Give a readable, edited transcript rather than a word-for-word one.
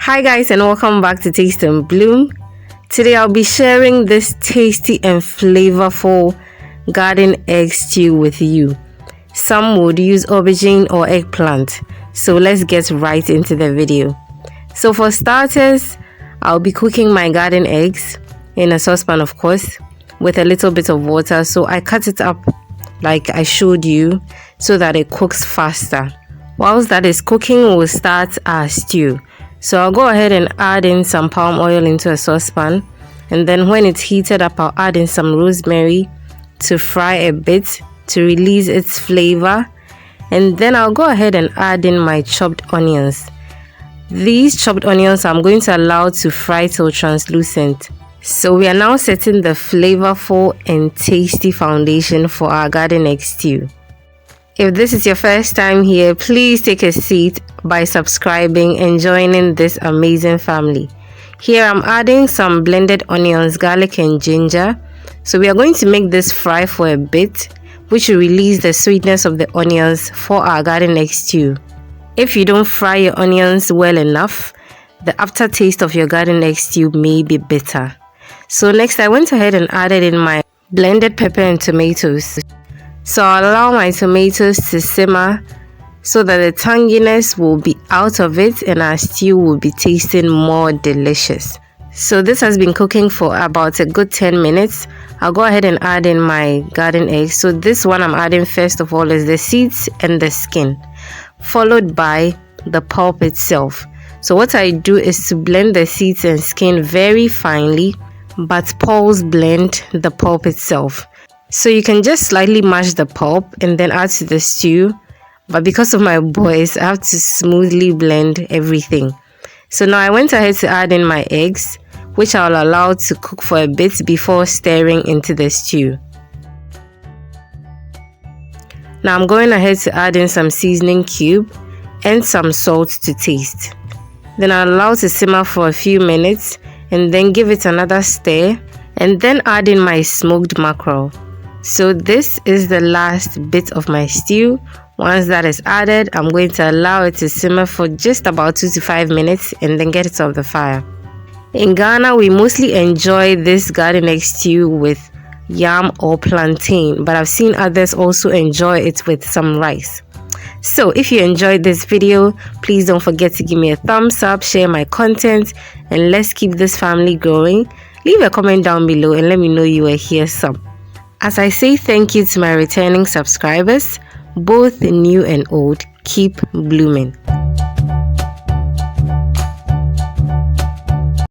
Hi guys, and welcome back to Taste and Bloom. Today I'll be sharing this tasty and flavorful garden egg stew with you. Some would use aubergine or eggplant, so let's get right into the video. So for starters, I'll be cooking my garden eggs in a saucepan, of course, with a little bit of water. So I cut it up like I showed you so that it cooks faster. Whilst that is cooking, we'll start our stew. So I'll go ahead and add in some palm oil into a saucepan, and then when it's heated up, I'll add in some rosemary to fry a bit to release its flavor, and then I'll go ahead and add in my chopped onions. These chopped onions I'm going to allow to fry till translucent. So we are now setting the flavorful and tasty foundation for our garden egg stew. If this is your first time here, please take a seat by subscribing and joining this amazing family. Here I'm adding some blended onions, garlic and ginger. So we are going to make this fry for a bit, which will release the sweetness of the onions for our garden egg stew. If you don't fry your onions well enough, the aftertaste of your garden egg stew may be bitter. So next I went ahead and added in my blended pepper and tomatoes. So I'll allow my tomatoes to simmer so that the tanginess will be out of it and our stew will be tasting more delicious. So this has been cooking for about a good 10 minutes. I'll go ahead and add in my garden eggs. So this one I'm adding first of all is the seeds and the skin, followed by the pulp itself. So what I do is to blend the seeds and skin very finely, but pulse blend the pulp itself. So you can just slightly mash the pulp and then add to the stew, but because of my boys, I have to smoothly blend everything. So now I went ahead to add in my eggs, which I'll allow to cook for a bit before stirring into the stew. Now I'm going ahead to add in some seasoning cube and some salt to taste. Then I'll allow to simmer for a few minutes and then give it another stir, and then add in my smoked mackerel. So this is the last bit of my stew. Once that is added, I'm going to allow it to simmer for just about 2 to 5 minutes and then get it off the fire. In Ghana, we mostly enjoy this garden egg stew with yam or plantain, but I've seen others also enjoy it with some rice. So if you enjoyed this video, please don't forget to give me a thumbs up, share my content, and let's keep this family growing. Leave a comment down below and let me know you were here some. As I say thank you to my returning subscribers, both new and old, keep blooming.